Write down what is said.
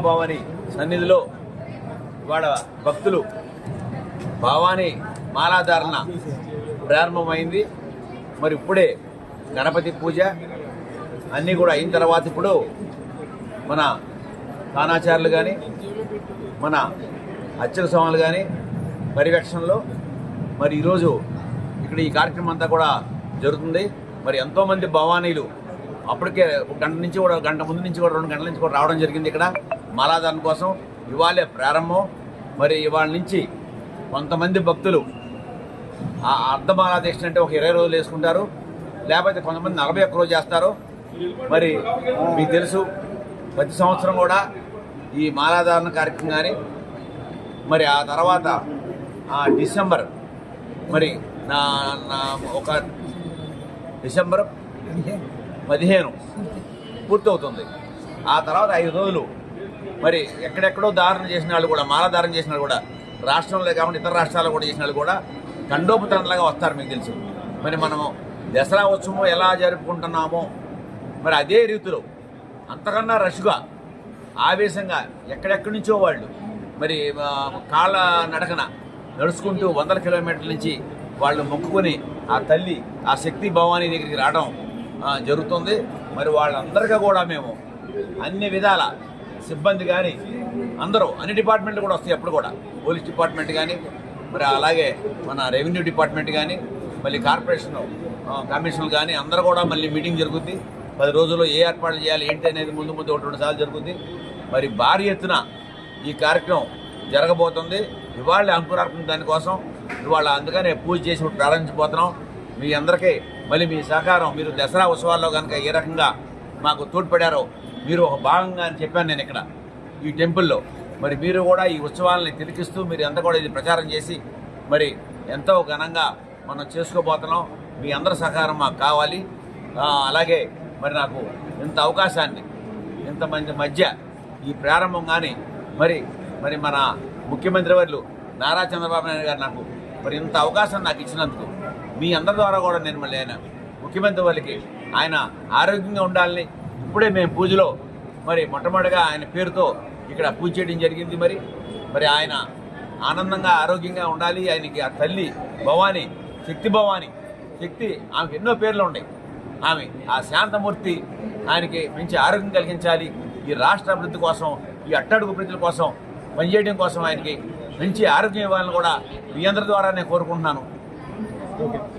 భవాని సన్నిధిలో ఇవాళ భక్తులు భవాని మాలాధారణ ప్రారంభమైంది. మరి ఇప్పుడే గణపతి పూజ అన్నీ కూడా అయిన తర్వాత ఇప్పుడు మన స్థానాచారులు కానీ మన అర్చక స్వాములు కానీ పర్యవేక్షణలో మరి ఈరోజు ఇక్కడ ఈ కార్యక్రమం అంతా కూడా జరుగుతుంది. మరి ఎంతోమంది భవానీలు అప్పటికే గంట ముందు నుంచి కూడా 2 గంటల నుంచి కూడా రావడం జరిగింది ఇక్కడ మాలాధారణ కోసం. ఇవాళే ప్రారంభం. మరి ఇవాళ నుంచి కొంతమంది భక్తులు ఆ అర్ధమాలా దీక్ష అంటే ఒక 20 రోజులు వేసుకుంటారు, లేకపోతే కొంతమంది 41 రోజు చేస్తారు. మరి మీకు తెలుసు ప్రతి సంవత్సరం కూడా ఈ మాలాధారణ కార్యక్రమం కానీ మరి ఆ తర్వాత డిసెంబర్ మరి ఒక డిసెంబర్ 15 పూర్తవుతుంది. ఆ తర్వాత 5 రోజులు మరి ఎక్కడెక్కడో ధారణ చేసిన వాళ్ళు కూడా మాలాధారణ చేసిన వాళ్ళు కూడా రాష్ట్రంలో కాకుండా ఇతర రాష్ట్రాల్లో కూడా చేసిన వాళ్ళు కూడా తండోపతండలాగా వస్తారు. మీకు తెలుసు మరి మనము దసరా ఉత్సవం ఎలా జరుపుకుంటున్నామో మరి అదే రీతిలో అంతకన్నా రష్గా ఆవేశంగా ఎక్కడెక్కడి నుంచో వాళ్ళు మరి కాళ్ళ నడకన నడుచుకుంటూ 100 కిలోమీటర్ల నుంచి వాళ్ళు మొక్కుకొని ఆ తల్లి ఆ శక్తి భవానీ దగ్గరికి రావడం జరుగుతుంది. మరి వాళ్ళందరికీ కూడా మేము అన్ని విధాల సిబ్బంది కానీ అందరూ అన్ని డిపార్ట్మెంట్లు కూడా వస్తాయి. అప్పుడు కూడా పోలీస్ డిపార్ట్మెంట్ కానీ మరి అలాగే మన రెవెన్యూ డిపార్ట్మెంట్ కానీ మళ్ళీ కార్పొరేషన్ కమిషన్లు కానీ అందరూ కూడా మళ్ళీ మీటింగ్ జరుగుద్ది. 10 రోజుల్లో ఏ ఏర్పాట్లు చేయాలి ఏంటి అనేది ముందు 1-2 సార్లు జరుగుద్ది. మరి భారీ ఎత్తున ఈ కార్యక్రమం జరగబోతుంది. ఇవాళ అంకురార్పణ దానికోసం ఇవాళ అందుకనే పూజ చేసి ప్రారంభించబోతున్నాం. మీ అందరికీ మళ్ళీ మీ సహకారం మీరు దసరా ఉత్సవాల్లో కనుక ఏ రకంగా మాకు తోడ్పడారో మీరు ఒక భాగంగా అని చెప్పాను నేను ఇక్కడ ఈ టెంపుల్లో. మరి మీరు కూడా ఈ ఉత్సవాలని తిలకిస్తూ మీరు ఎంత కూడా ఇది ప్రచారం చేసి మరి ఎంతో ఘనంగా మనం చేసుకోబోతున్నాం. మీ అందరి సహకారం మాకు కావాలి. అలాగే మరి నాకు ఇంత అవకాశాన్ని ఇంతమంది మధ్య ఈ ప్రారంభం కానీ మరి మన ముఖ్యమంత్రి వర్యులు నారా చంద్రబాబు నాయుడు గారు నాకు మరి ఇంత అవకాశం నాకు ఇచ్చినందుకు మీ అందరి ద్వారా కూడా నేను మళ్ళీ ఆయన ముఖ్యమంత్రి వాళ్ళకి ఆయన ఆరోగ్యంగా ఉండాలని ఇప్పుడే మేము పూజలో మరి మొట్టమొదటిగా ఆయన పేరుతో ఇక్కడ పూజ చేయడం జరిగింది. మరి ఆయన ఆనందంగా ఆరోగ్యంగా ఉండాలి. ఆయనకి ఆ తల్లి భవానీ శక్తి భవానీ శక్తి ఆమెకు ఎన్నో పేర్లు ఉన్నాయి. ఆమె ఆ శాంతమూర్తి ఆయనకి మంచి ఆరోగ్యం కలిగించాలి. ఈ రాష్ట్ర అభివృద్ధి కోసం ఈ అట్టడుగు ప్రజల కోసం పనిచేయడం కోసం ఆయనకి మంచి ఆరోగ్యం ఇవ్వాలని కూడా మీ అందరి ద్వారా నేను కోరుకుంటున్నాను.